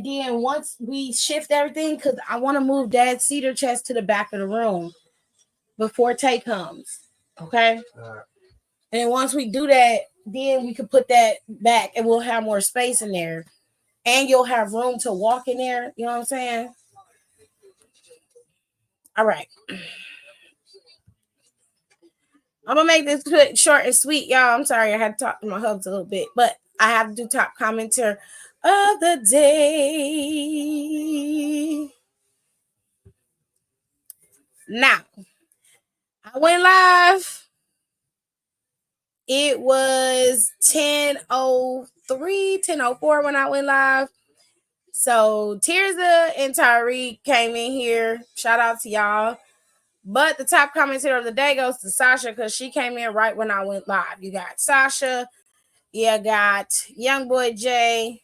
And then once we shift everything, because I want to move Dad's cedar chest to the back of the room before Tay comes. Okay? And once we do that, then we can put that back and we'll have more space in there. And you'll have room to walk in there. You know what I'm saying? All right. I'm going to make this quick, short and sweet, y'all. I'm sorry I had to talk to my hubs a little bit, but I have to do top commenter of the day. Now, I went live. It was 10:03, 10:04 when I went live. So Tirza and Tyreek came in here. Shout out to y'all. But the top commentator of the day goes to Sasha because she came in right when I went live. You got Sasha. You got Young Boy Jay.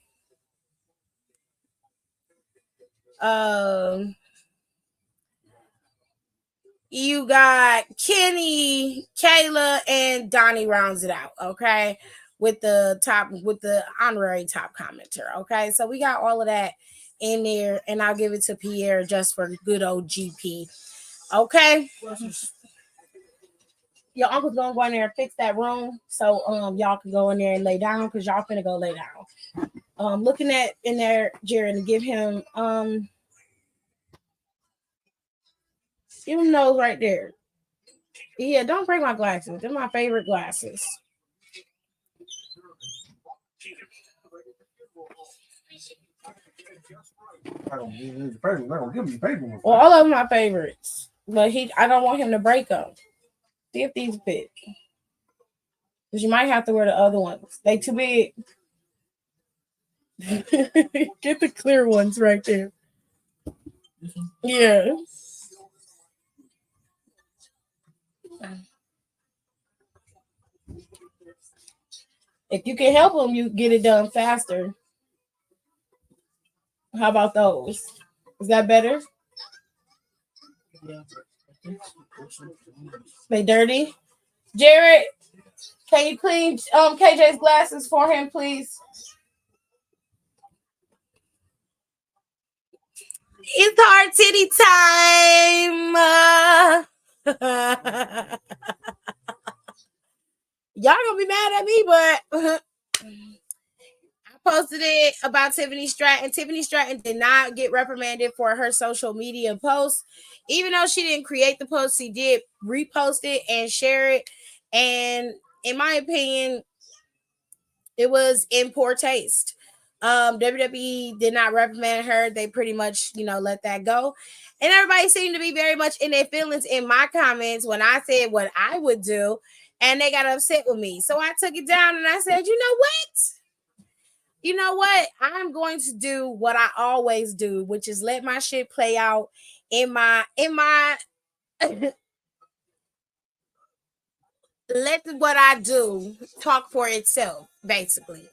You got Kenny, Kayla, and Donnie rounds it out, okay? With the honorary top commenter, okay? So we got all of that in there, and I'll give it to Pierre just for good old GP. Okay? Your uncle's gonna go in there and fix that room so y'all can go in there and lay down because y'all finna go lay down. Looking at in there, Jared, to give him those right there. Yeah, don't break my glasses. They're my favorite glasses. Well, all of them are my favorites, but I don't want him to break them. See if these fit. Because you might have to wear the other ones. They too big. Get the clear ones right there. Yeah. If you can help them, you get it done faster. How about those? Is that better? They dirty? Jared, can you clean KJ's glasses for him, please? It's hard titty time. Y'all gonna be mad at me, but I posted it about Tiffany Stratton. Tiffany Stratton did not get reprimanded for her social media post. Even though she didn't create the post, she did repost it and share it. And in my opinion, it was in poor taste. WWE did not reprimand her. They pretty much, let that go. And everybody seemed to be very much in their feelings in my comments when I said what I would do. And they got upset with me. So I took it down and I said, you know what? I'm going to do what I always do, which is let my shit play out in my let what I do talk for itself, basically.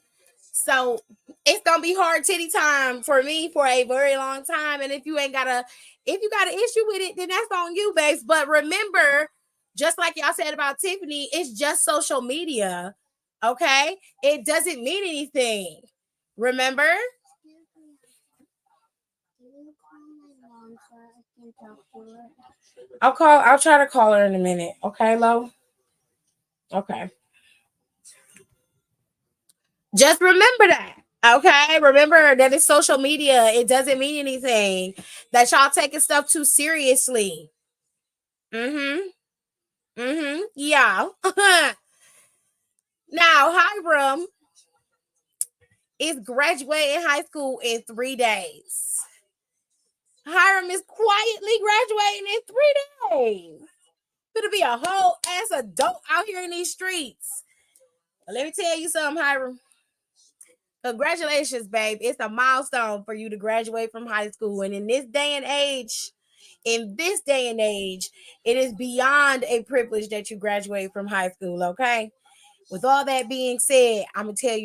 So it's gonna be hard titty time for me for a very long time. And if you got an issue with it, then that's on you, babes. But remember, just like y'all said about Tiffany, it's just social media. Okay, it doesn't mean anything. Remember? I'll try to call her in a minute. Okay, Lo? Okay. Just remember that. Okay. Remember that it's social media. It doesn't mean anything. That y'all taking stuff too seriously. Yeah. Now, Hiram is graduating high school in 3 days. Hiram is quietly graduating in 3 days. Gonna be a whole ass adult out here in these streets. But let me tell you something, Hiram. Congratulations, babe. It's a milestone for you to graduate from high school. And in this day and age, it is beyond a privilege that you graduate from high school, okay? With all that being said, I'm going to tell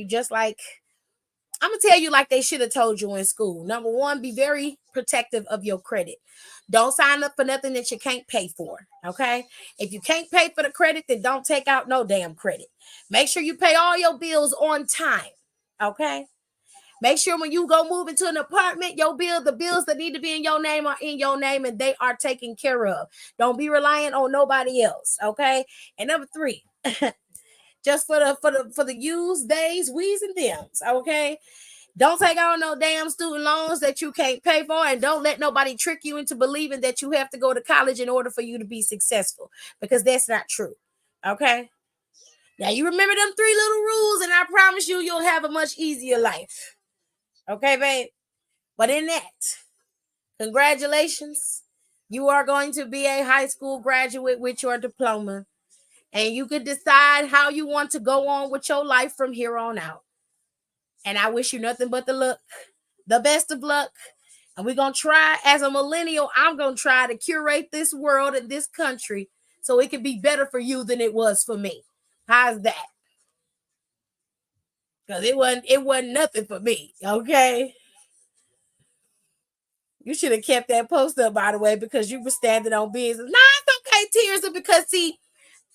you like they should have told you in school. Number one, be very protective of your credit. Don't sign up for nothing that you can't pay for, okay? If you can't pay for the credit, then don't take out no damn credit. Make sure you pay all your bills on time, okay? Make sure when you go move into an apartment, the bills that need to be in your name are in your name and they are taken care of. Don't be relying on nobody else. Okay. And number 3, just for the used days, we's and thems. Okay. Don't take out no damn student loans that you can't pay for, and don't let nobody trick you into believing that you have to go to college in order for you to be successful, because that's not true. Okay. Now you remember them 3 little rules, and I promise you, you'll have a much easier life. Okay, babe? But in that, congratulations. You are going to be a high school graduate with your diploma, and you can decide how you want to go on with your life from here on out. And I wish you nothing but the best of luck. And we're going to try, as a millennial, I'm going to try to curate this world and this country so it can be better for you than it was for me. How's that? Because it wasn't nothing for me, okay? You should have kept that post up, by the way, because you were standing on business. Nah, it's okay, Tears, because see,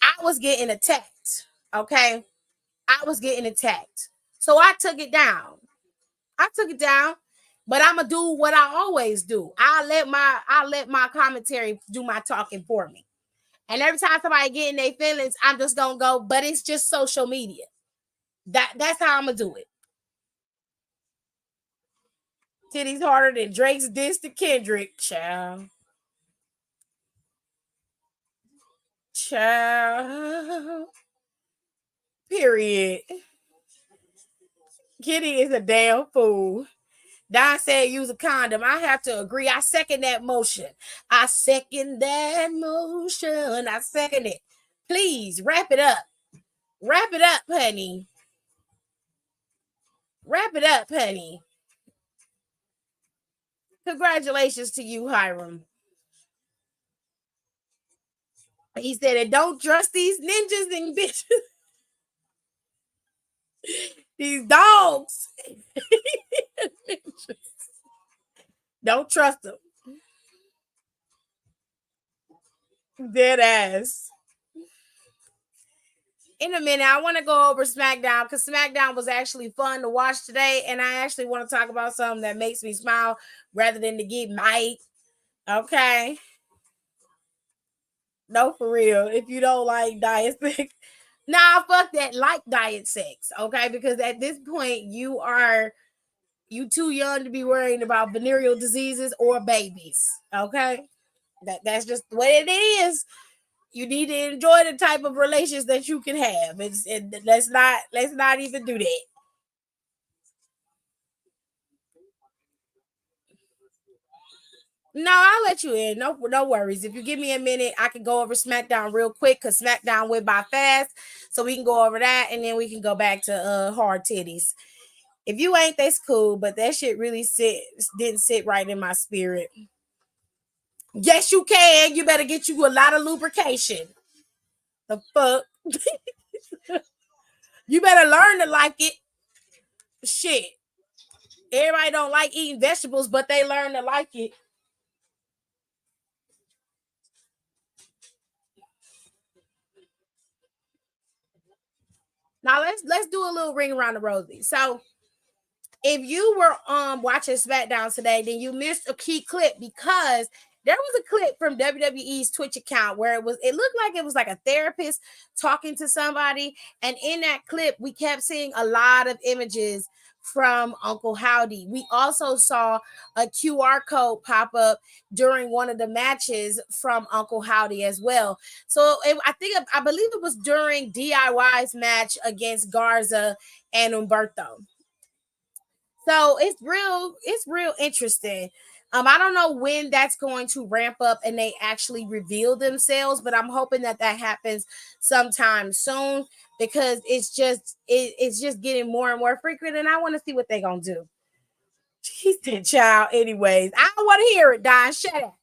I was getting attacked. Okay. I was getting attacked. So I took it down. But I'm gonna do what I always do. I let my commentary do my talking for me. And every time somebody get in their feelings, I'm just gonna go, but it's just social media. That's how I'm gonna do it. Titties harder than Drake's diss to Kendrick. Child. Period. Kitty is a damn fool. Don said use a condom. I have to agree. I second that motion. I second that motion. I second it. Please wrap it up. Wrap it up, honey. Wrap it up, honey. Congratulations to you, Hiram. He said, and don't trust these ninjas and bitches. These dogs. Don't trust them. Dead ass. In a minute, I want to go over Smackdown because Smackdown was actually fun to watch today. And I actually want to talk about something that makes me smile rather than to get mic. Okay. No, for real. If you don't like diet sex, nah, fuck that. Like diet sex. Okay. Because at this point, you too young to be worrying about venereal diseases or babies. Okay. That's just the way it is. You need to enjoy the type of relations that you can have. Let's not even do that. No, I'll let you in. No worries. If you give me a minute, I can go over SmackDown real quick because SmackDown went by fast. So we can go over that and then we can go back to hard titties. If you ain't, that's cool, but that shit really didn't sit right in my spirit. Yes, you can. You better get you a lot of lubrication. The fuck? You better learn to like it. Shit. Everybody don't like eating vegetables, but they learn to like it. Now let's do a little ring around the rosy. So if you were watching SmackDown today, then you missed a key clip because there was a clip from WWE's Twitch account where it looked like it was like a therapist talking to somebody, and in that clip we kept seeing a lot of images from Uncle Howdy. We also saw a QR code pop up during one of the matches from Uncle Howdy as well. So I believe it was during DIY's match against Garza and Umberto. So it's real interesting. I don't know when that's going to ramp up and they actually reveal themselves, but I'm hoping that happens sometime soon because it's just getting more and more frequent, and I want to see what they're gonna do. He said, "Child." Anyways, I don't want to hear it, Don. Shut up.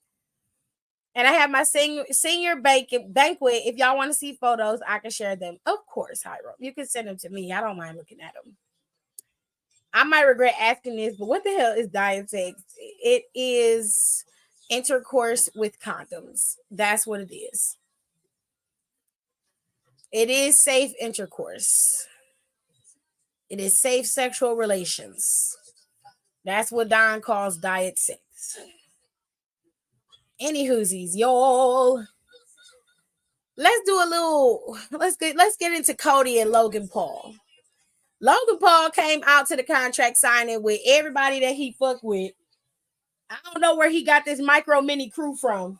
And I have my senior banquet. If y'all want to see photos, I can share them. Of course, Hiram. You can send them to me. I don't mind looking at them. I might regret asking this, but what the hell is diet sex? It is intercourse with condoms. That's what it is. It is safe intercourse. It is safe sexual relations. That's what Don calls diet sex. Any whoosies, y'all. Let's do a little. Let's get into Cody and Logan Paul. Logan Paul came out to the contract signing with everybody that he fucked with. I don't know where he got this micro mini crew from.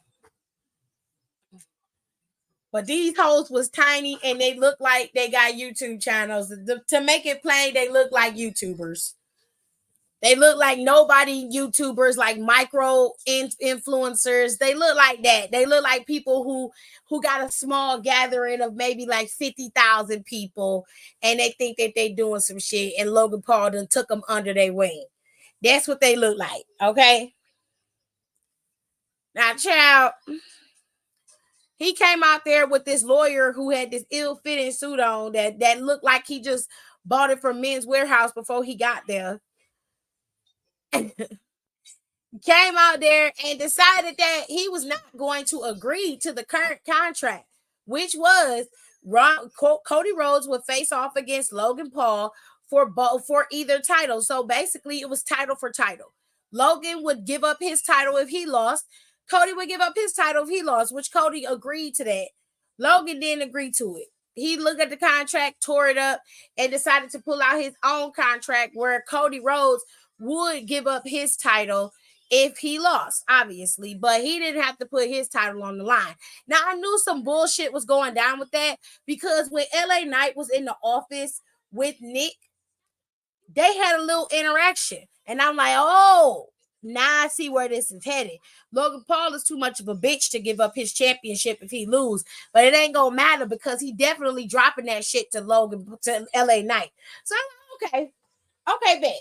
But these hoes was tiny and they look like they got YouTube channels. To make it plain, they look like YouTubers. They look like nobody YouTubers, like micro influencers. They look like that. They look like people who got a small gathering of maybe like 50,000 people and they think that they doing some shit and Logan Paul done took them under their wing. That's what they look like, okay? Now, child, he came out there with this lawyer who had this ill-fitting suit on that looked like he just bought it from Men's Warehouse before he got there. Came out there and decided that he was not going to agree to the current contract, which was Cody Rhodes would face off against Logan Paul for either title. So basically, it was title for title. Logan would give up his title if he lost. Cody would give up his title if he lost, which Cody agreed to that. Logan didn't agree to it. He looked at the contract, tore it up, and decided to pull out his own contract where Cody Rhodes would give up his title if he lost, obviously, but he didn't have to put his title on the line. Now, I knew some bullshit was going down with that because when LA Knight was in the office with Nick, they had a little interaction. And I'm like, oh, now I see where this is headed. Logan Paul is too much of a bitch to give up his championship if he lose, but it ain't gonna matter because he definitely dropping that shit to LA Knight. So I'm like, okay, bet.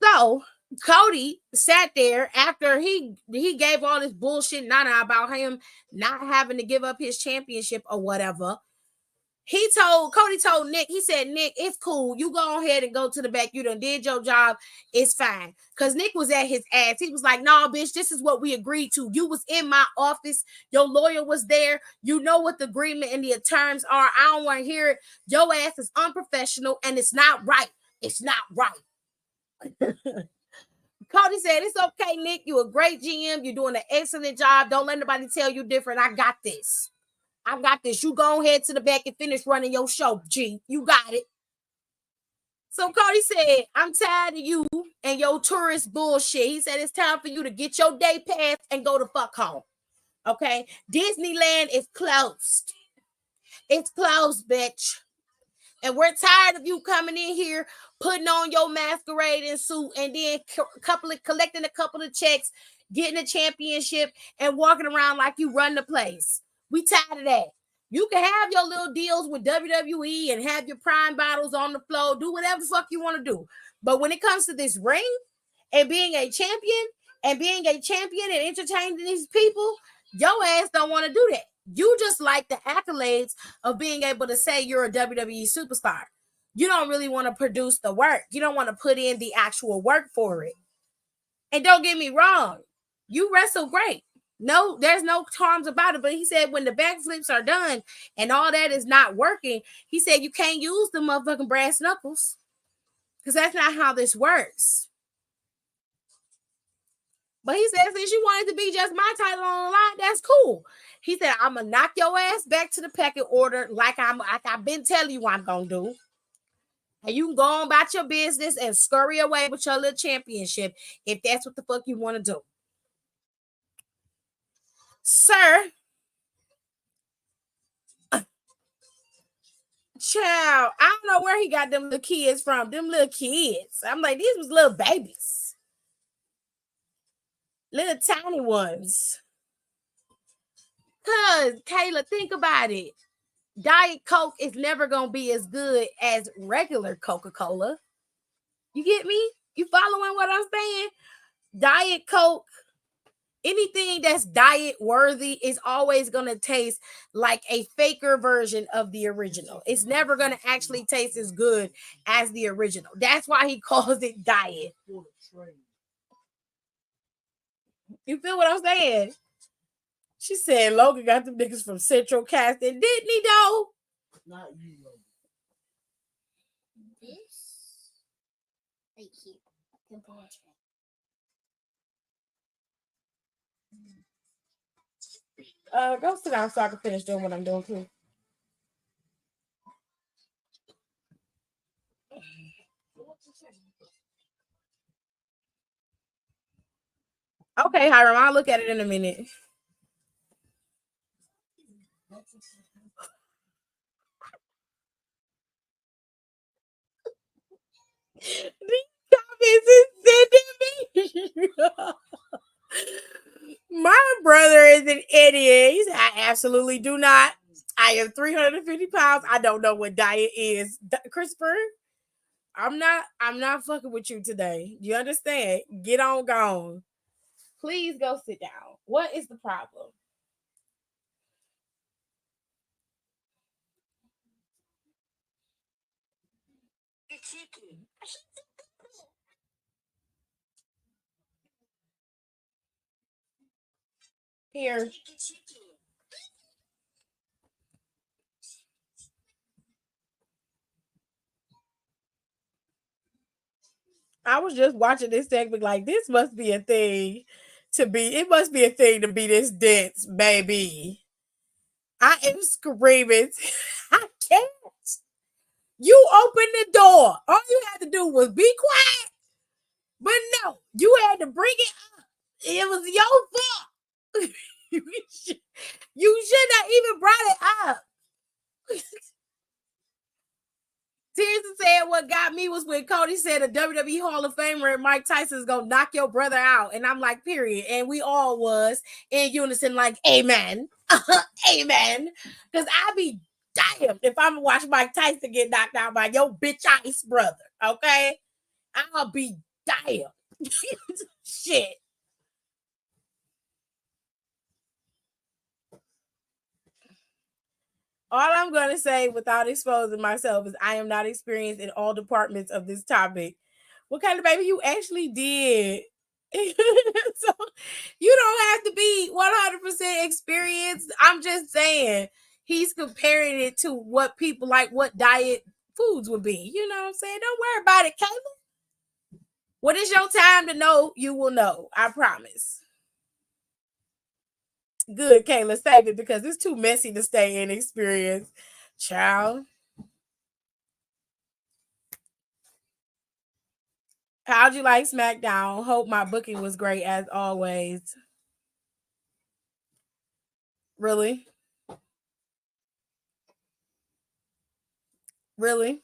So Cody sat there after he gave all this bullshit nana about him not having to give up his championship or whatever. Cody told Nick, he said, Nick, it's cool. You go ahead and go to the back. You done did your job. It's fine. Because Nick was at his ass. He was like, nah, bitch, this is what we agreed to. You was in my office. Your lawyer was there. You know what the agreement and the terms are. I don't want to hear it. Your ass is unprofessional and it's not right. It's not right. Cody said, it's okay, Nick. You're a great GM. You're doing an excellent job. Don't let nobody tell you different. I got this. I got this. You go ahead to the back and finish running your show, G. You got it. So Cody said, I'm tired of you and your tourist bullshit. He said, it's time for you to get your day pass and go to fuck home. Okay? Disneyland is closed. It's closed, bitch. And we're tired of you coming in here, putting on your masquerading suit, and then collecting a couple of checks, getting a championship, and walking around like you run the place. We tired of that. You can have your little deals with WWE and have your prime bottles on the floor, do whatever the fuck you want to do. But when it comes to this ring and being a champion and entertaining these people, your ass don't want to do that. You just like the accolades of being able to say you're a WWE superstar. You don't really want to produce the work. You don't want to put in the actual work for it. And don't get me wrong, you wrestle great. No, there's no harms about it. But he said when the backflips are done and all that is not working, he said you can't use the motherfucking brass knuckles because that's not how this works. But he said, since you wanted to be just my title on the line, that's cool. He said, I'm gonna knock your ass back to the pecking order like I've been telling you I'm gonna do. And you can go on about your business and scurry away with your little championship if that's what the fuck you want to do. Sir, child, I don't know where he got them little kids from. Them little kids. I'm like, these was little babies. Little tiny ones. Cause Kayla, think about it. Diet Coke is never gonna be as good as regular Coca-Cola. You get me? You following what I'm saying? Diet Coke, anything that's diet worthy is always gonna taste like a faker version of the original. It's never gonna actually taste as good as the original. That's why he calls it diet. You feel what I'm saying? She said Logan got them niggas from Central Casting. Didn't he though? Not you, Logan. This right here. Go sit down so I can finish doing what I'm doing too. Okay, Hiram, I'll look at it in a minute. These comments is sending me. My brother is an idiot. He said, I absolutely do not. I am 350 pounds. I don't know what diet is. Christopher, I'm not fucking with you today. You understand? Get on gone. Please go sit down. What is the problem? Here. I was just watching this segment like this must be a thing to be. It must be a thing to be this dense, baby. I am screaming. I can't. You opened the door. All you had to do was be quiet. But no, you had to bring it up. It was your fault. You should not even brought it up. Tears said what got me was when Cody said a WWE Hall of Famer and Mike Tyson's gonna knock your brother out. And I'm like, period. And we all was in unison, like, amen. Amen. Because I be damned if I'm gonna watch Mike Tyson get knocked out by your bitch ice brother. Okay? I'll be damned. Shit. All I'm going to say without exposing myself is I am not experienced in all departments of this topic. What kind of baby you actually did? So you don't have to be 100% experienced. I'm just saying he's comparing it to what people like, what diet foods would be. You know what I'm saying? Don't worry about it, Kayla. When it's your time to know, you will know. I promise. Good, Kayla, save it because it's too messy to stay inexperienced. Child. How'd you like Smackdown? Hope my booking was great as always. Really? Really?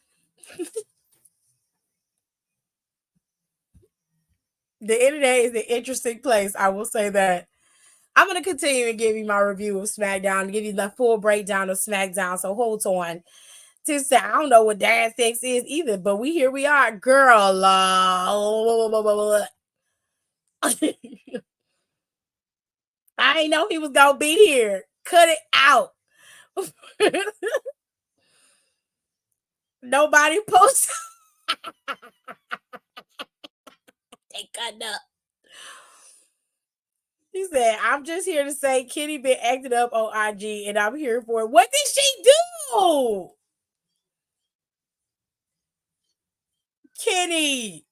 The internet is an interesting place. I will say that. I'm going to continue to give you my review of SmackDown, give you the full breakdown of SmackDown. So hold on. To say, I don't know what dad sex is either, but we are. Girl, I ain't know he was going to be here. Cut it out. Nobody posts. They cut up. He said, I'm just here to say Kitty been acting up on IG and I'm here for it. What did she do? Kitty.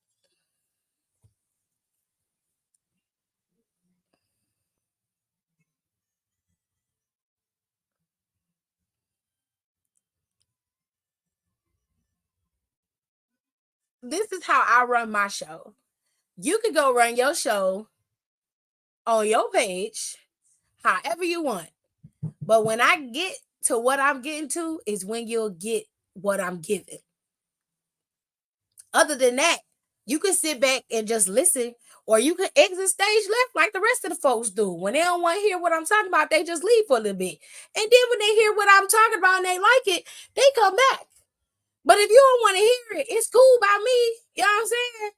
This is how I run my show. You could go run your show on your page however you want. But when I get to what I'm getting to is when you'll get what I'm giving. Other than that, you can sit back and just listen, or you can exit stage left like the rest of the folks do. When they don't want to hear what I'm talking about, they just leave for a little bit. And then when they hear what I'm talking about and they like it, they come back. But if you don't want to hear it, it's cool by me. You know what I'm saying?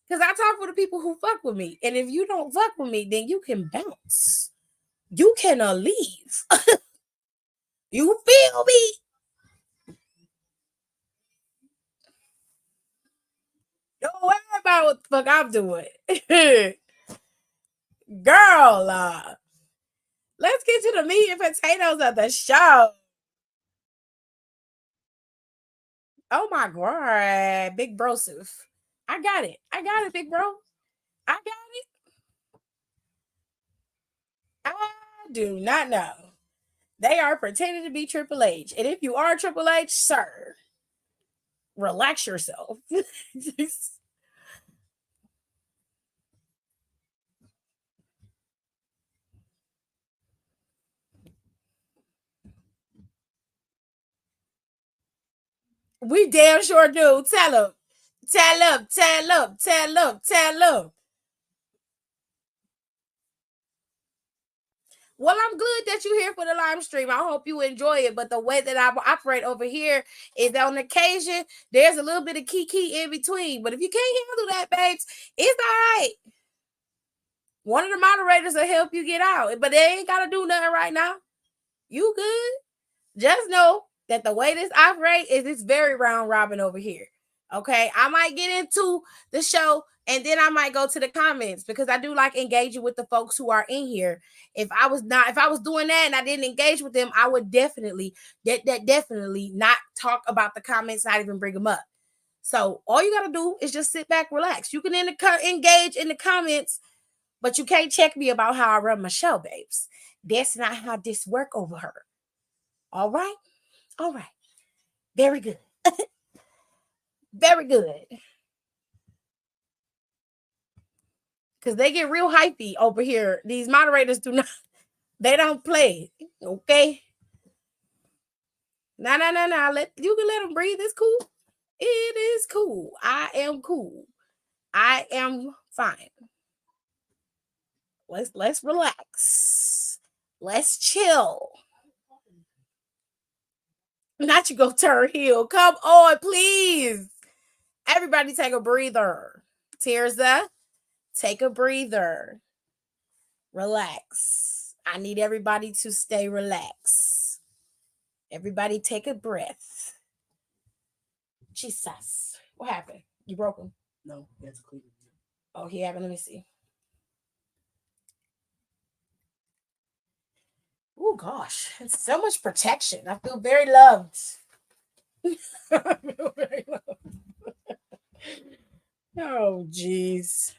Because I talk for the people who fuck with me. And if you don't fuck with me, then you can bounce. You can leave. You feel me? Don't worry about what the fuck I'm doing. Girl, let's get to the meat and potatoes of the show. Oh my god, big brosif. I got it. I got it, big bro. I got it. I do not know. They are pretending to be Triple H. And if you are Triple H, sir, relax yourself. We damn sure do. Tell them. Tell them. Tell them. Tell them. Tell them. Well, I'm good that you're here for the live stream. I hope you enjoy it. But the way that I operate over here is on occasion, there's a little bit of kiki in between. But if you can't handle that, babes, it's all right. One of the moderators will help you get out. But they ain't got to do nothing right now. You good. Just know that the way this operates is it's very round robin over here. Okay. I might get into the show and then I might go to the comments because I do like engaging with the folks who are in here. If I was doing that and I didn't engage with them, I would definitely definitely not talk about the comments, not even bring them up. So all you gotta do is just sit back, relax. You can engage in the comments, but you can't check me about how I run my show, babes. That's not how this work over her. All right, all right, very good, very good. Because they get real hypey over here. These moderators do not, they don't play. Okay. No. You can let them breathe. It's cool. It is cool. I am cool. I am fine. Let's relax. Let's chill. Not you go turn heel. Come on, please. Everybody take a breather. Tirza, take a breather. Relax. I need everybody to stay relaxed. Everybody take a breath. Jesus. What happened? You broke him? No, that's clear. Oh, he happened. Let me see. Oh, gosh. It's so much protection. I feel very loved. I feel very loved. Oh, jeez.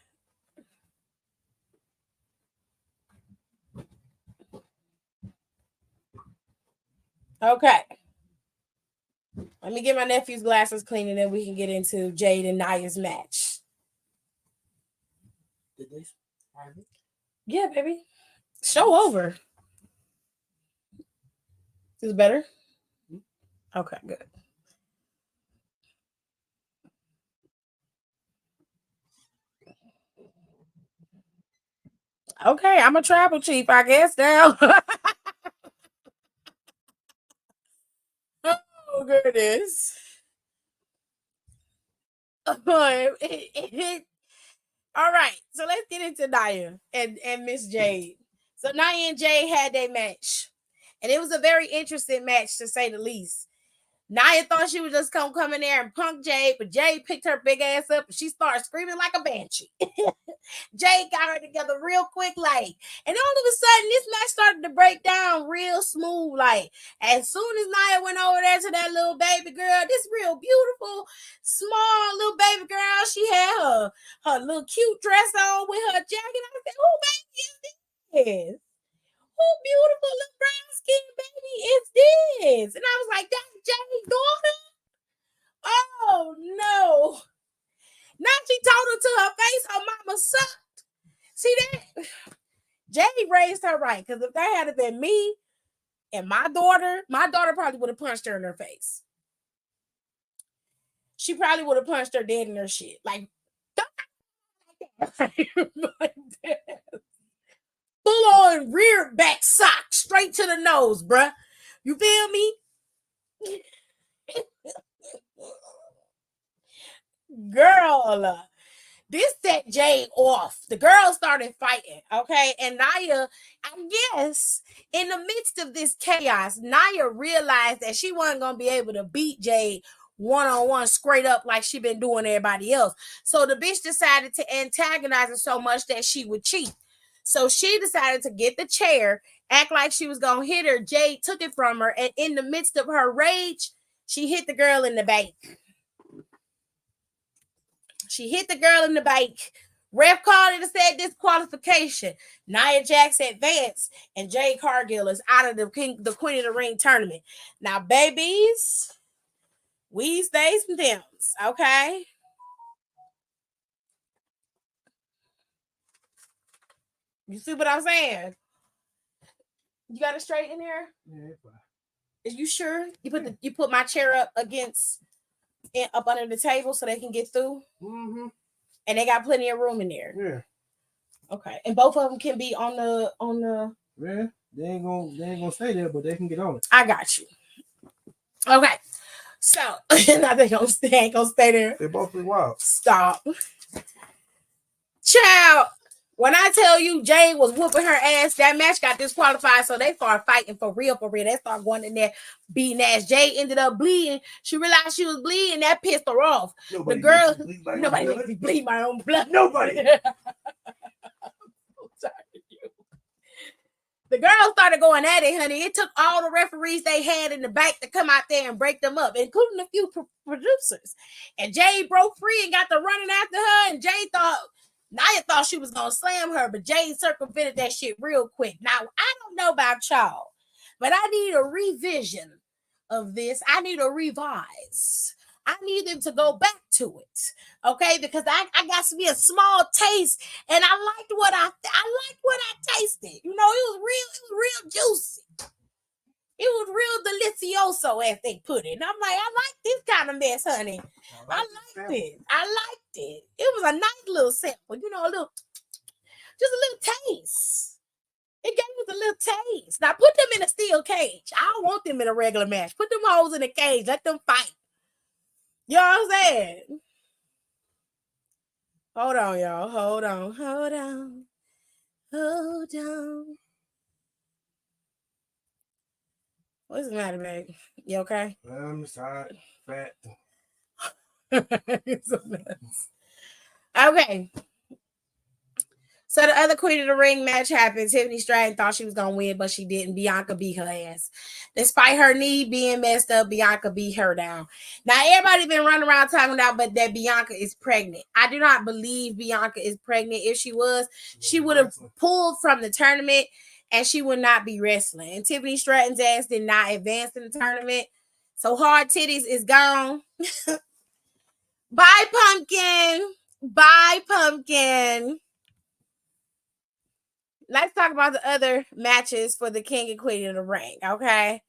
Okay. Let me get my nephew's glasses clean and then we can get into Jade and Naya's match. Did they? Yeah, baby. Show over. Is it better? Okay, good. Okay, I'm a tribal chief, I guess now. Oh, goodness. All right, so let's get into Naya and Miss Jade. So Naya and Jade had their match, and it was a very interesting match to say the least. Naya thought she was just gonna come in there and punk Jade, but Jade picked her big ass up and she started screaming like a banshee. Jade got her together real quick, like, and all of a sudden this match started to break down real smooth. Like, as soon as Naya went over there to that little baby girl, this real beautiful, small little baby girl, she had her little cute dress on with her jacket. I said, "Who baby is this? Who beautiful little brown skin baby is this?" And I was like, "That's Jade's daughter." Oh no. Now she told her to her face her mama sucked. See that? Jade raised her right. Because if that had been me and my daughter probably would have punched her in her face. She probably would have punched her dead in her shit. Like, full on rear back sock straight to the nose, bruh. You feel me? Girl, this set Jade off. The girls started fighting, okay? And Naya, I guess, in the midst of this chaos, Naya realized that she wasn't going to be able to beat Jade one-on-one straight up like she been doing everybody else. So the bitch decided to antagonize her so much that she would cheat. So she decided to get the chair, act like she was going to hit her. Jade took it from her, and in the midst of her rage, she hit the girl in the back. She hit the girl in the bike. Ref called it and said disqualification. Nia Jax advanced, and Jade Cargill is out of the Queen of the Ring tournament. Now, babies, we stay some Dems, okay? You see what I'm saying? You got it straight in here? Yeah, fine. Are you sure? You put my chair up up under the table so they can get through? Mm-hmm. And they got plenty of room in there. Yeah. Okay. And both of them can be on the Yeah, they ain't gonna stay there, but they can get on it. I got you. Okay. So now they ain't gonna stay there. They both be wild. Stop. Child, when I tell you Jade was whooping her ass, that match got disqualified, so they started fighting for real. They started going in there beating ass. Jade ended up bleeding. She realized she was bleeding. That pissed her off. Nobody the girl, nobody makes me bleed my own blood. Nobody. The girls started going at it, honey. It took all the referees they had in the back to come out there and break them up, including a few producers. And Jade broke free and got to running after her. And Nia thought she was going to slam her, but Jade circumvented that shit real quick. Now, I don't know about y'all, but I need a revision of this. I need a revise. I need them to go back to it, okay? Because I got to be a small taste, and I liked what I tasted. You know, it was real juicy. It was real delicioso, as they put it. And I'm like, I like this kind of mess, honey. I liked it. It was a nice little sample, you know, just a little taste. It gave us a little taste. Now put them in a steel cage. I don't want them in a regular match. Put them hoes in a cage. Let them fight. You know what I'm saying? Hold on, y'all. Hold on. What's the matter, babe? You okay? I'm sorry, fat. It's a mess. Okay. So the other Queen of the Ring match happened. Tiffany Stratton thought she was going to win, but she didn't. Bianca beat her ass. Despite her knee being messed up, Bianca beat her down. Now, everybody been running around talking about that Bianca is pregnant. I do not believe Bianca is pregnant. If she was, she would have pulled from the tournament, and she would not be wrestling. And Tiffany Stratton's ass did not advance in the tournament. So Hard Titties is gone. Bye, Pumpkin. Bye, Pumpkin. Let's talk about the other matches for the King and Queen of the Ring, okay?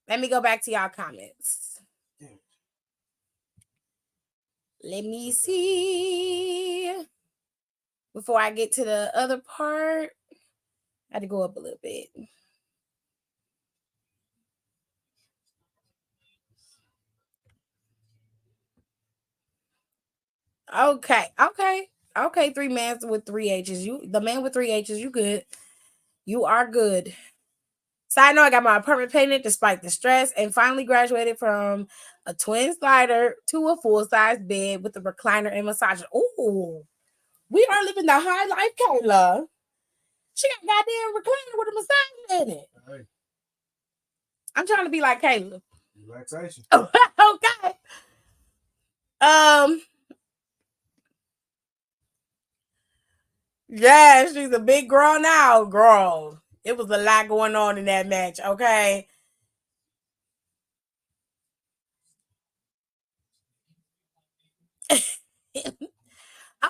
Let me go back to y'all comments. Let me see. Before I get to the other part, I had to go up a little bit. Okay, 3 men with 3 H's. The man with 3 H's, you good. You are good. Side note, I got my apartment painted despite the stress and finally graduated from a twin slider to a full-size bed with a recliner and massager. Ooh, we are living the high life, Kayla. She got a goddamn recliner with a massager in it. Hey. I'm trying to be like Kayla. Relaxation. Okay. Yeah, she's a big girl now, girl. It was a lot going on in that match, okay? I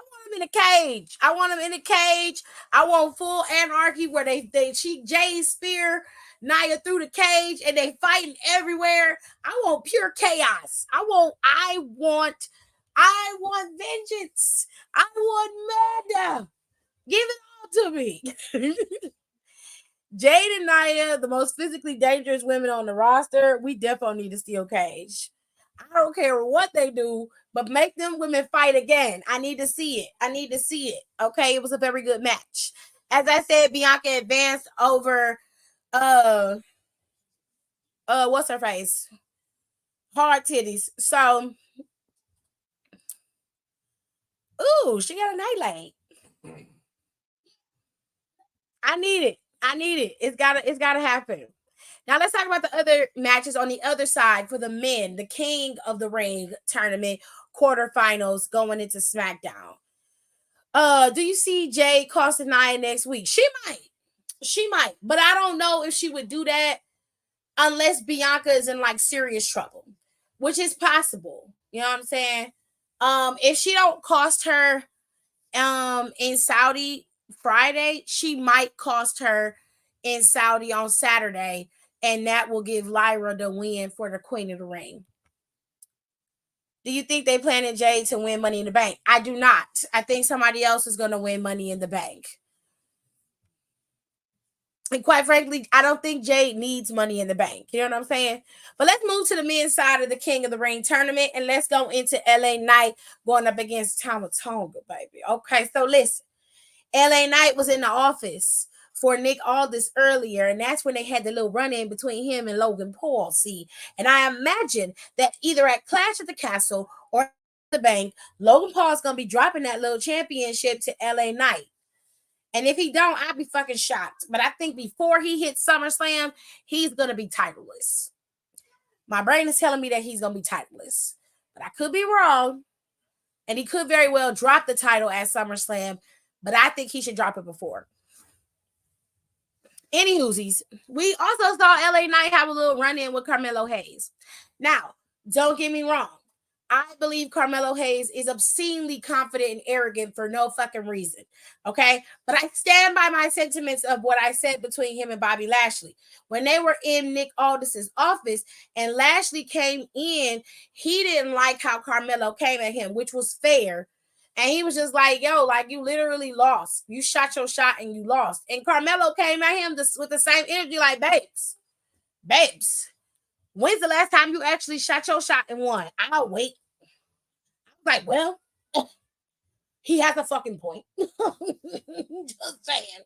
want him in a cage. I want full anarchy where she Jay spear Nia through the cage and they fighting everywhere. I want pure chaos. I want vengeance. I want murder. Give it all to me. Jade and Nia, the most physically dangerous women on the roster, we definitely need a steel cage. I don't care what they do, but make them women fight again. I need to see it. Okay, it was a very good match. As I said, Bianca advanced over what's her face? Hard Titties. So ooh, she got a nightlight. I need it. It's gotta happen. Now let's talk about the other matches on the other side for the men, the King of the Ring tournament quarterfinals going into SmackDown. Do you see Jay costing Nia next week? She might. She might. But I don't know if she would do that unless Bianca is in like serious trouble, which is possible. You know what I'm saying? If she don't cost her in Saudi Friday, she might cost her in Saudi on Saturday, and that will give Lyra the win for the Queen of the Ring. Do you think they planning Jade to win Money in the Bank? I do not. I think somebody else is going to win Money in the Bank. And quite frankly, I don't think Jade needs Money in the Bank. You know what I'm saying? But let's move to the men's side of the King of the Ring tournament, and let's go into LA Knight going up against Tama Tonga, baby. Okay, so listen. LA Knight was in the office for Nick Aldis earlier, and that's when they had the little run-in between him and Logan Paul. See, and I imagine that either at Clash at the Castle or the Bank, Logan Paul's gonna be dropping that little championship to LA Knight. And if he don't, I'd be fucking shocked. But I think before he hits SummerSlam, he's gonna be titleless. My brain is telling me that he's gonna be titleless, but I could be wrong. And he could very well drop the title at SummerSlam, but I think he should drop it before. Anywhoosies, we also saw LA Knight have a little run-in with Carmelo Hayes. Now, don't get me wrong. I believe Carmelo Hayes is obscenely confident and arrogant for no fucking reason. Okay? But I stand by my sentiments of what I said between him and Bobby Lashley. When they were in Nick Aldis's office and Lashley came in, he didn't like how Carmelo came at him, which was fair. And he was just like, yo, like you literally lost. You shot your shot and you lost. And Carmelo came at him with the same energy like, babes, when's the last time you actually shot your shot and won? I'll wait. Like, well, he has a fucking point. Just saying.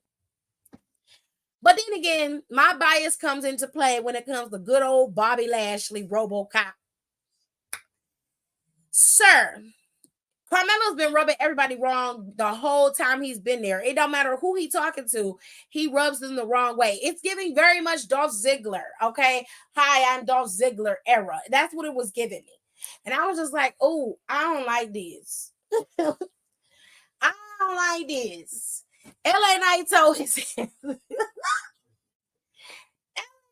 But then again, my bias comes into play when it comes to good old Bobby Lashley, RoboCop. Sir, Carmelo's been rubbing everybody wrong the whole time he's been there. It don't matter who he's talking to, he rubs them the wrong way. It's giving very much Dolph Ziggler, okay? Hi, I'm Dolph Ziggler era. That's what it was giving me. And I was just like, oh, I don't like this. I don't like this. LA Knight told his LA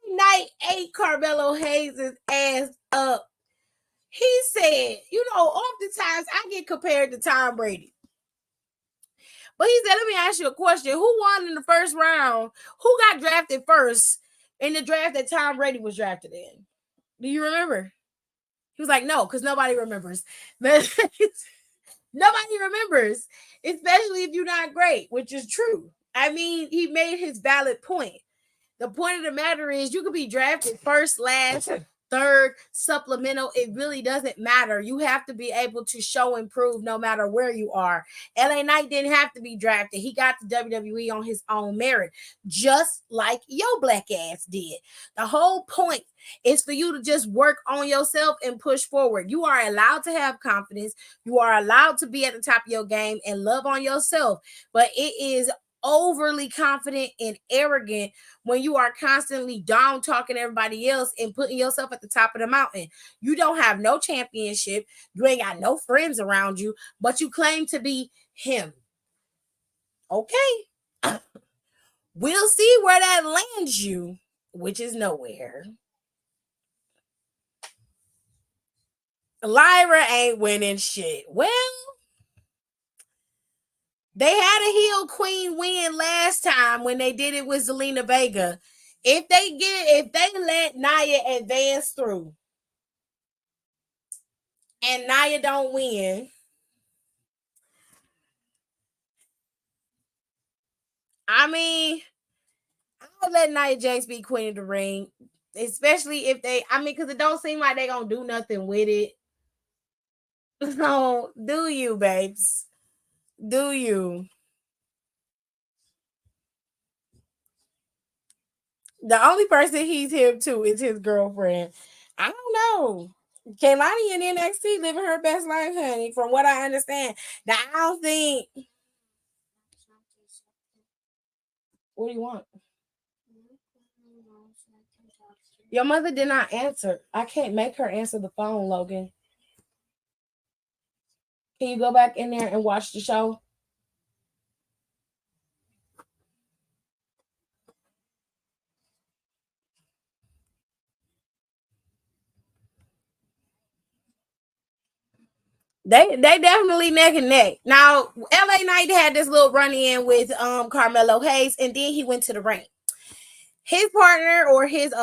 Knight ate Carmelo Hayes' ass up. He said, you know, oftentimes I get compared to Tom Brady. But he said, let me ask you a question. Who won in the first round? Who got drafted first in the draft that Tom Brady was drafted in? Do you remember? He was like, no, because nobody remembers. Nobody remembers, especially if you're not great, which is true. I mean, he made his valid point. The point of the matter is you could be drafted first, last, third, supplemental. It really doesn't matter. You have to be able to show and prove no matter where you are. LA Knight didn't have to be drafted. He got the WWE on his own merit, just like your black ass did. The whole point is for you to just work on yourself and push forward. You are allowed to have confidence. You are allowed to be at the top of your game and love on yourself. But it is overly confident and arrogant when you are constantly down talking everybody else and putting yourself at the top of the mountain. You don't have no championship. You ain't got no friends around you, but you claim to be him. Okay. We'll see where that lands you, which is nowhere. Lyra ain't winning shit. Well, they had a heel queen win last time when they did it with Zelina Vega. If they let Nia advance through and Nia don't win, I mean, I'll let Nia Jax be queen of the ring. Especially if because it don't seem like they gonna do nothing with it. So do you, babes? Do you? The only person he's hip to is his girlfriend. I don't know. Kaylani in NXT living her best life, honey, from what I understand. Now, I don't think. What do you want? Your mother did not answer. I can't make her answer the phone, Logan. Can you go back in there and watch the show? They definitely neck and neck. Now, LA Knight had this little run in with Carmelo Hayes, and then he went to the ring. His partner or his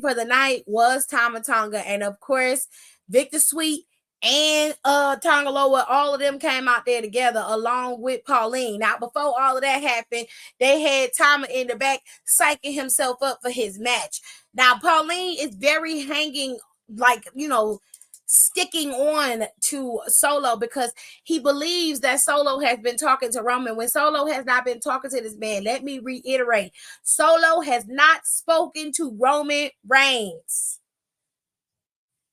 for the night was Tama Tonga, and of course, Victor Sweet and Tongaloa, all of them came out there together along with Pauline. Now, before all of that happened, they had Tama in the back psyching himself up for his match. Now, Pauline is very hanging, like, sticking on to Solo because he believes that Solo has been talking to Roman when Solo has not been talking to this man. Let me reiterate, Solo has not spoken to Roman Reigns.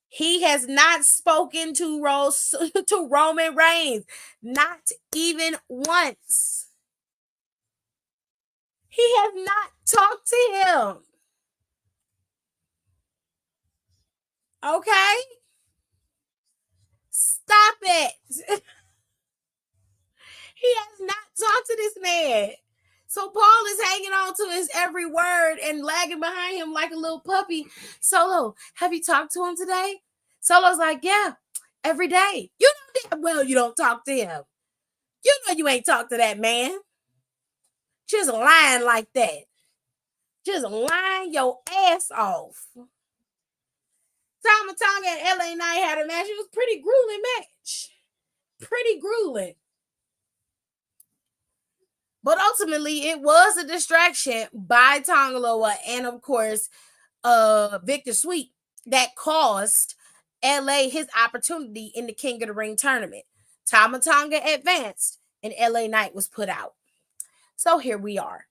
He has not spoken to Roman Reigns, not even once. He has not talked to him. Okay? Stop it. He has not talked to this man. So Paul is hanging on to his every word and lagging behind him like a little puppy. Solo, have you talked to him today? Solo's like, yeah, every day. You know damn well you don't talk to him. You know you ain't talked to that man. Just lying like that. Just lying your ass off. Tama Tonga and LA Knight had a match. It was a pretty grueling match. Pretty grueling. But ultimately, it was a distraction by Tongaloa and, of course, Victor Sweet that caused LA his opportunity in the King of the Ring tournament. Tama Tonga advanced and LA Knight was put out. So here we are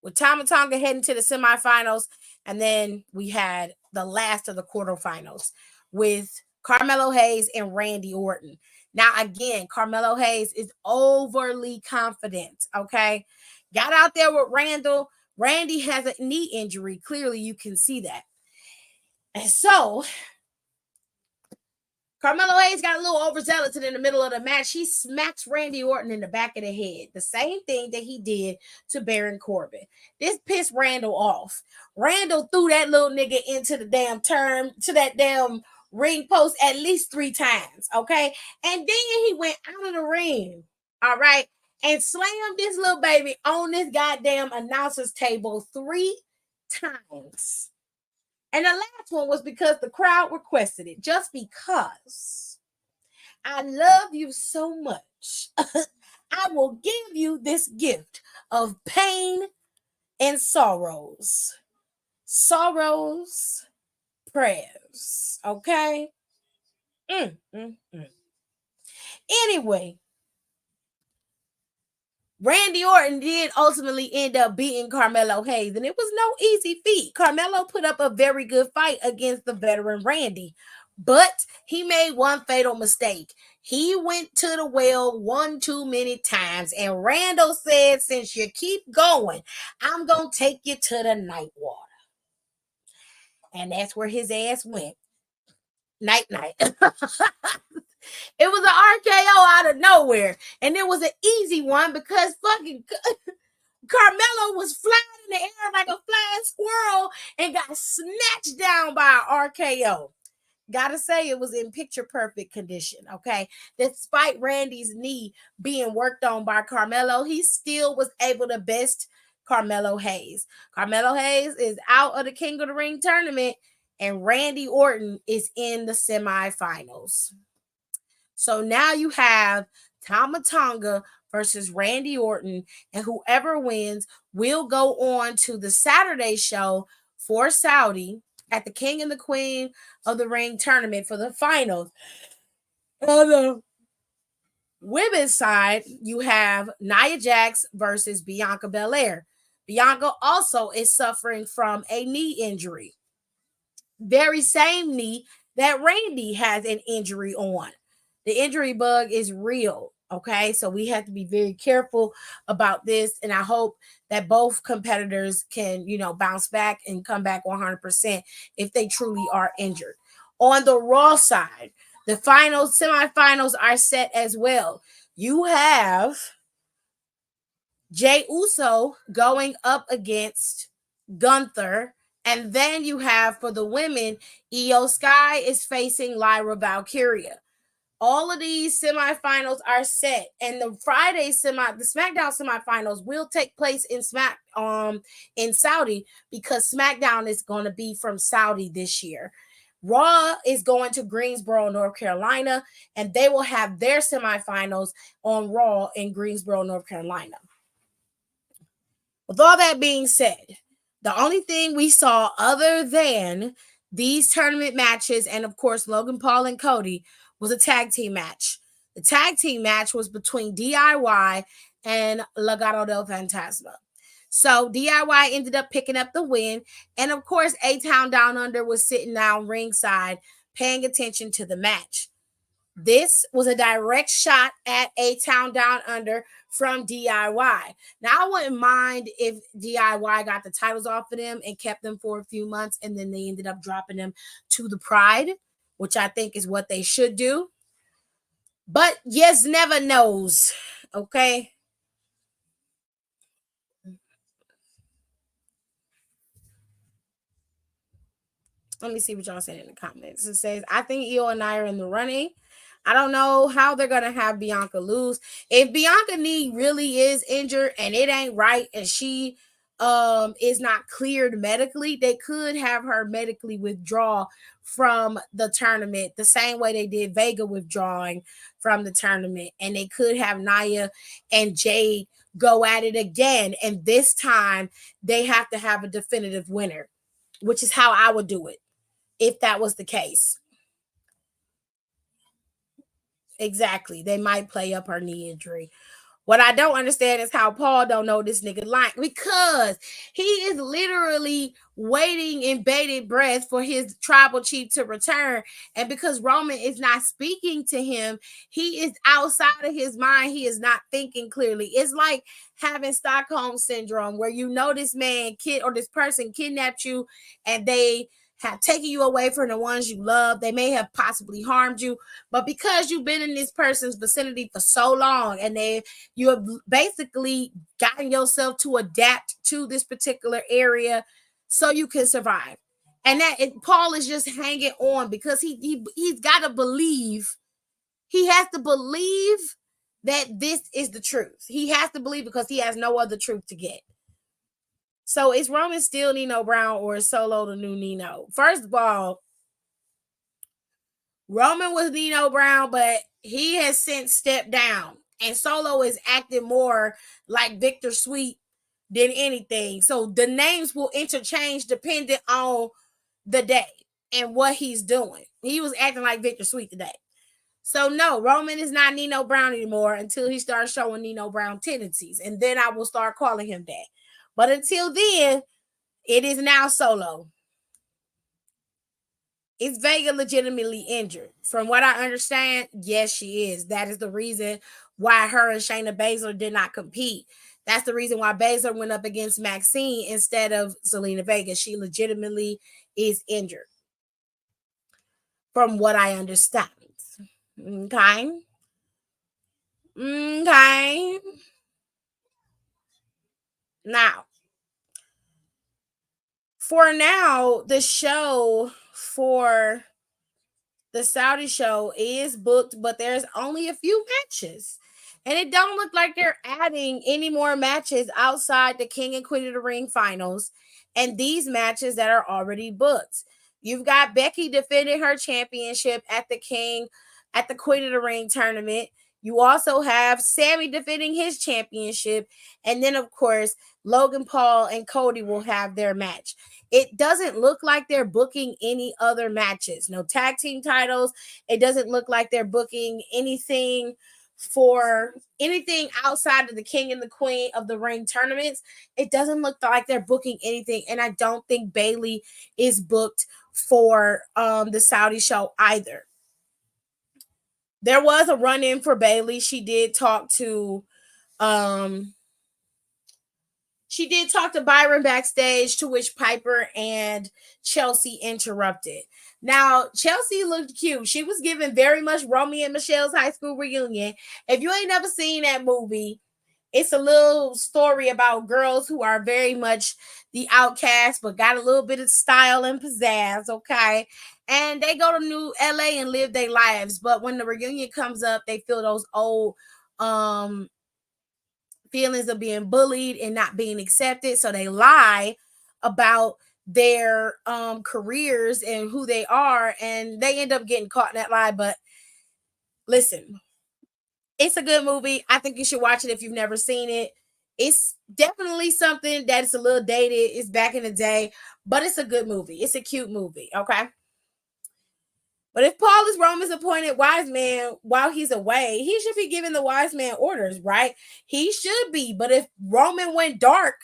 with Tama Tonga heading to the semifinals. And then we had the last of the quarterfinals with Carmelo Hayes and Randy Orton. Now, again, Carmelo Hayes is overly confident, okay? Got out there with Randall. Randy has a knee injury. Clearly, you can see that. And so, Carmelo Hayes got a little overzealous in the middle of the match. He smacks Randy Orton in the back of the head. The same thing that he did to Baron Corbin. This pissed Randall off. Randall threw that little nigga into the damn to that damn ring post at least 3 times, okay? And then he went out of the ring, all right, and slammed this little baby on this goddamn announcer's table 3 times. And the last one was because the crowd requested it, just because. I love you so much. I will give you this gift of pain and sorrows. Sorrows, prayers. Okay? Anyway, Randy Orton did ultimately end up beating Carmelo Hayes, and it was no easy feat. Carmelo put up a very good fight against the veteran Randy, but he made one fatal mistake. He went to the well one too many times, and Randall said, since you keep going, I'm going to take you to the night water. And that's where his ass went. Night. It was an RKO out of nowhere, and it was an easy one because fucking Carmelo was flying in the air like a flying squirrel and got snatched down by an RKO. Gotta say, it was in picture perfect condition, okay? Despite Randy's knee being worked on by Carmelo, he still was able to best Carmelo Hayes. Carmelo Hayes is out of the King of the Ring tournament, and Randy Orton is in the semifinals. So now you have Tama Tonga versus Randy Orton, and whoever wins will go on to the Saturday show for Saudi at the King and the Queen of the Ring tournament for the finals. On the women's side, you have Nia Jax versus Bianca Belair. Bianca also is suffering from a knee injury. Very same knee that Randy has an injury on. The injury bug is real, Okay, so we have to be very careful about this, and I hope that both competitors can, bounce back and come back 100% if they truly are injured. On the Raw side, the finals, semifinals are set as well. You have Jay Uso going up against Gunther. And then you have for the women, Io Sky is facing Lyra Valkyria. All of these semifinals are set, and the the SmackDown semifinals will take place in Saudi, because SmackDown is going to be from Saudi this year. Raw is going to Greensboro, North Carolina, and they will have their semifinals on Raw in Greensboro, North Carolina. With all that being said, the only thing we saw other than these tournament matches, and of course Logan Paul and Cody, was a tag team match. The tag team match was between DIY and Legado del Fantasma. So DIY ended up picking up the win, and of course A-Town Down Under was sitting down ringside paying attention to the match. This was a direct shot at A-Town Down Under from DIY. Now, I wouldn't mind if DIY got the titles off of them and kept them for a few months, and then they ended up dropping them to the Pride, which I think is what they should do. But yes, never knows. Okay. Let me see what y'all saying in the comments. It says, I think Io and I are in the running. I don't know how they're going to have Bianca lose. If Bianca knee really is injured and it ain't right, and she is not cleared medically, they could have her medically withdraw from the tournament the same way they did Vega withdrawing from the tournament. And they could have Nia and Jade go at it again. And this time they have to have a definitive winner, which is how I would do it if that was the case. Exactly. They might play up her knee injury. What I don't understand is how Paul don't know this nigga line, because he is literally waiting in bated breath for his tribal chief to return. And because Roman is not speaking to him, he is outside of his mind. He is not thinking clearly. It's like having Stockholm syndrome, where this man or this person kidnapped you, and they have taken you away from the ones you love. They may have possibly harmed you, but because you've been in this person's vicinity for so long, and you have basically gotten yourself to adapt to this particular area so you can survive. And Paul is just hanging on because he's got to believe. He has to believe that this is the truth. He has to believe, because he has no other truth to get. So is Roman still Nino Brown, or is Solo the new Nino? First of all, Roman was Nino Brown, but he has since stepped down. And Solo is acting more like Victor Sweet than anything. So the names will interchange depending on the day and what he's doing. He was acting like Victor Sweet today. So no, Roman is not Nino Brown anymore until he starts showing Nino Brown tendencies. And then I will start calling him that. But until then, it is now Solo. Is Vega legitimately injured? From what I understand, yes, she is. That is the reason why her and Shayna Baszler did not compete. That's the reason why Baszler went up against Maxine instead of Zelina Vega. She legitimately is injured, from what I understand. Okay. Okay. Now, for now, the show for the Saudi show is booked, but there's only a few matches. And it don't look like they're adding any more matches outside the King and Queen of the Ring finals and these matches that are already booked. You've got Becky defending her championship at the Queen of the Ring tournament. You also have Sammy defending his championship. And then, of course, Logan Paul and Cody will have their match. It doesn't look like they're booking any other matches. No tag team titles. It doesn't look like they're booking anything for anything outside of the King and the Queen of the Ring tournaments. It doesn't look like they're booking anything. And I don't think Bayley is booked for the Saudi show either. There was a run in for Bailey. Um she did talk to Byron backstage, to which Piper and Chelsea interrupted. Now, Chelsea looked cute. She was given very much Romeo and Michelle's high school reunion. If you ain't never seen that movie, it's a little story about girls who are very much the outcast, but got a little bit of style and pizzazz, okay? And they go to New LA and live their lives. But when the reunion comes up, they feel those old um feelings of being bullied and not being accepted. So they lie about their careers and who they are, and they end up getting caught in that lie. But listen, it's a good movie. I think you should watch it if you've never seen it. It's definitely something that is a little dated. It's back in the day, but it's a good movie. It's a cute movie, okay? But if Paul is Roman's appointed wise man while he's away, he should be giving the wise man orders, right? He should be. But if Roman went dark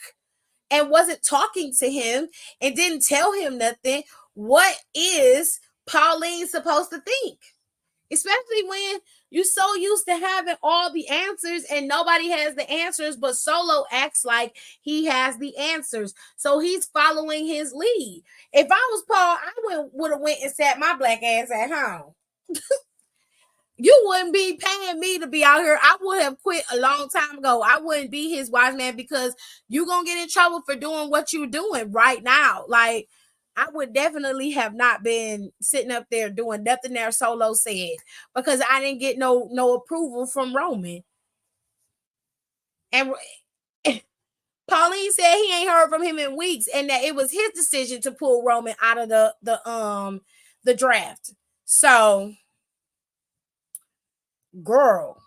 and wasn't talking to him and didn't tell him nothing, what is Pauline supposed to think? Especially when you're so used to having all the answers and nobody has the answers, but Solo acts like he has the answers. So he's following his lead. If I was Paul, I would have went and sat my black ass at home. You wouldn't be paying me to be out here. I would have quit a long time ago. I wouldn't be his wise man because you're going to get in trouble for doing what you're doing right now. Like, I would definitely have not been sitting up there doing nothing that Solo said because I didn't get no approval from Roman. And Pauline said he ain't heard from him in weeks and that it was his decision to pull Roman out of the draft. So, girl.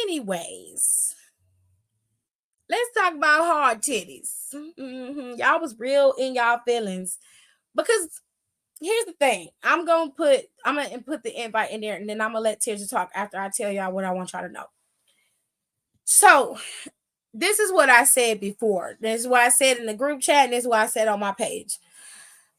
Anyways, let's talk about hard titties. Y'all was real in y'all feelings because here's the thing. I'm gonna put the invite in there, and then I'm gonna let Tisha talk after I tell y'all what I want y'all to know. So this is what I said before. This is what I said in the group chat, and this is what I said on my page.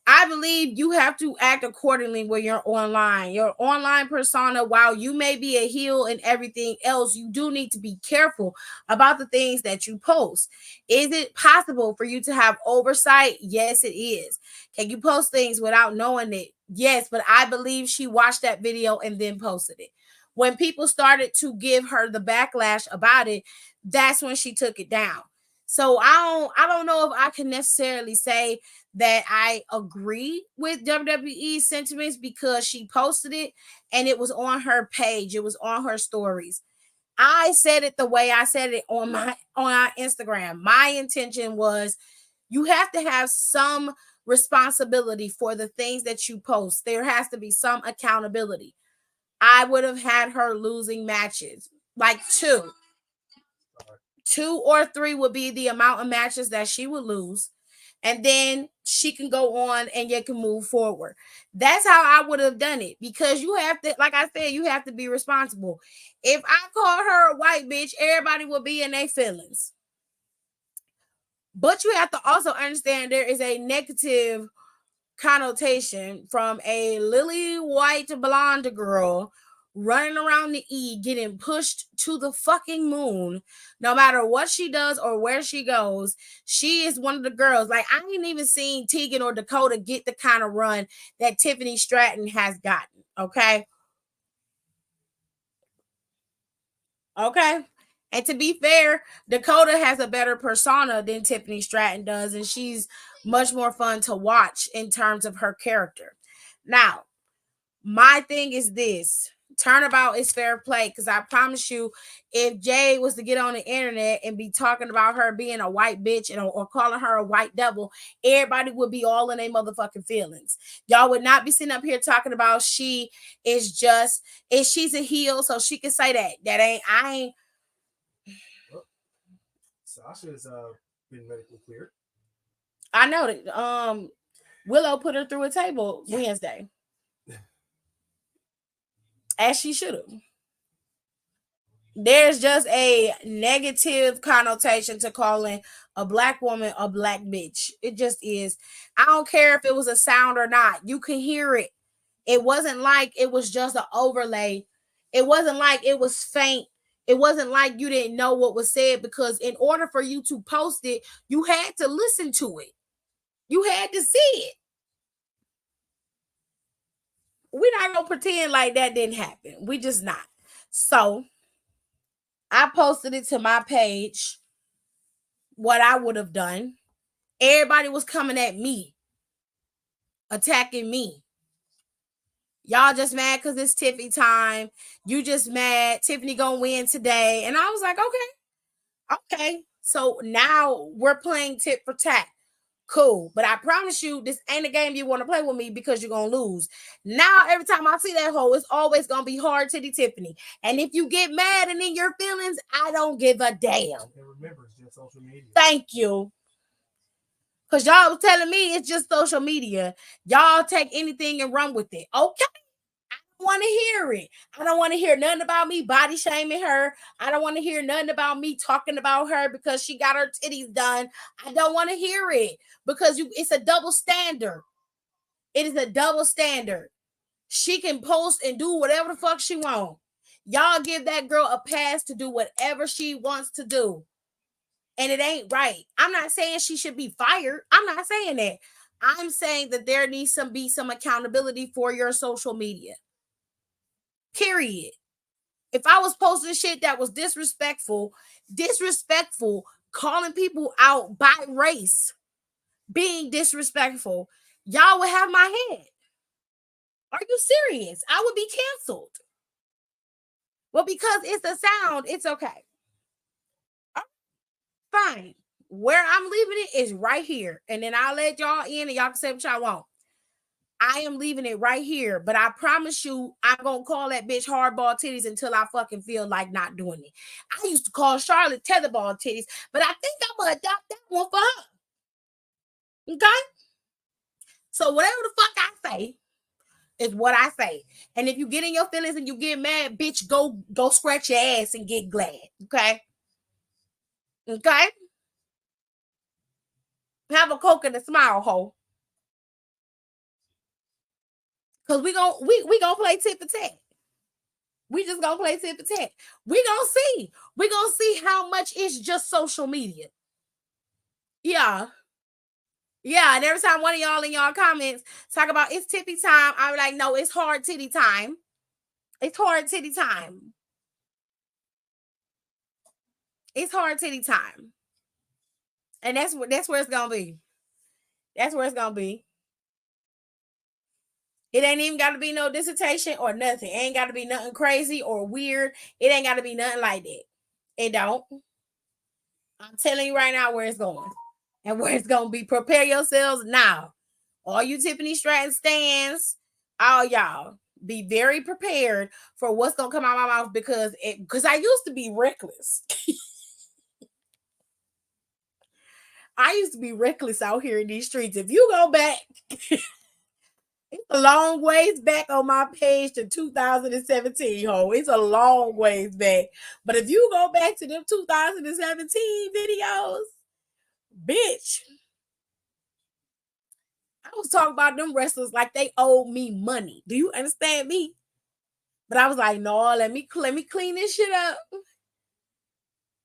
I believe you have to act accordingly when you're online. Your online persona, while you may be a heel and everything else, you do need to be careful about the things that you post. Is it possible for you to have oversight? Yes, it is. Can you post things without knowing it? Yes, but I believe she watched that video and then posted it. When people started to give her the backlash about it, that's when she took it down. So I don't know if I can necessarily say that I agree with WWE sentiments because she posted it and it was on her page. It was on her stories. I said it the way I said it on our Instagram. My intention was you have to have some responsibility for the things that you post. There has to be some accountability. I would have had her losing matches, like two or three would be the amount of matches that she would lose, and then she can go on and you can move forward. That's how I would have done it because you have to, like I said, you have to be responsible. If I called her a white bitch, everybody would be in their feelings. But you have to also understand there is a negative connotation from a lily white blonde girl running around the E getting pushed to the fucking moon. No matter what she does or where she goes, she is one of the girls. Like, I ain't even seen Tegan or Dakota get the kind of run that Tiffany Stratton has gotten. Okay. And to be fair, Dakota has a better persona than Tiffany Stratton does, and she's much more fun to watch in terms of her character. Now, my thing is this: turnabout is fair play, because I promise you, if Jay was to get on the internet and be talking about her being a white bitch or calling her a white devil, everybody would be all in their motherfucking feelings. Y'all would not be sitting up here talking about she's a heel, so she can say that. I ain't. Sasha's been medically cleared. I know that Willow put her through a table Wednesday. As she should have. There's just a negative connotation to calling a black woman a black bitch. It just is. I don't care if it was a sound or not. You can hear it. It wasn't like it was just an overlay. It wasn't like it was faint. It wasn't like you didn't know what was said, because in order for you to post it, you had to listen to it. You had to see it. We're not gonna pretend like that didn't happen. We just not. So I posted it to my page, what I would have done. Everybody was coming at me, attacking me. Y'all just mad because it's Tiffany time. You just mad. Tiffany gonna win today. And I was like, okay. So now we're playing tit for tat. Cool. But I promise you, this ain't a game you want to play with me, because you're gonna lose. Now, every time I see that hoe, it's always gonna be hard titty Tiffany. And if you get mad and in your feelings, I don't give a damn. And remember, it's just social media. Thank you. Because y'all was telling me it's just social media. Y'all take anything and run with it. Okay. I don't want to hear it. I don't want to hear nothing about me body shaming her. I don't want to hear nothing about me talking about her because she got her titties done. I don't want to hear it, because it's a double standard. It is a double standard. She can post and do whatever the fuck she wants. Y'all give that girl a pass to do whatever she wants to do. And it ain't right. I'm not saying she should be fired. I'm not saying that. I'm saying that there needs to be some accountability for your social media. Period. If I was posting shit that was disrespectful, calling people out by race, being disrespectful, y'all would have my head. Are you serious? I would be canceled. Well, because it's a sound, it's okay. Fine. Where I'm leaving it is right here. And then I'll let y'all in and y'all can say what y'all want. I am leaving it right here. But I promise you, I'm going to call that bitch hardball titties until I fucking feel like not doing it. I used to call Charlotte tetherball titties, but I think I'm going to adopt that one for her. Okay? So whatever the fuck I say is what I say. And if you get in your feelings and you get mad, bitch, go scratch your ass and get glad. Okay? Okay? Have a Coke and a smile, hoe. Because we gonna play tit for tat. We just gonna play tit for tat. We gonna see. We gonna see how much it's just social media. Yeah. Yeah, and every time one of y'all in y'all comments talk about it's tippy time, I'm like, no, it's hard titty time. It's hard titty time. It's hard titty time. And that's where it's gonna be. That's where it's gonna be. It ain't even got to be no dissertation or nothing. It ain't got to be nothing crazy or weird. It ain't got to be nothing like that. It don't. I'm telling you right now where it's going and where it's going to be. Prepare yourselves now. All you Tiffany Stratton stands, all y'all, be very prepared for what's going to come out of my mouth, because I used to be reckless. I used to be reckless out here in these streets. If you go back... It's a long ways back on my page to 2017, ho. It's a long ways back. But if you go back to them 2017 videos, bitch, I was talking about them wrestlers like they owed me money. Do you understand me? But I was like, no, let me clean this shit up.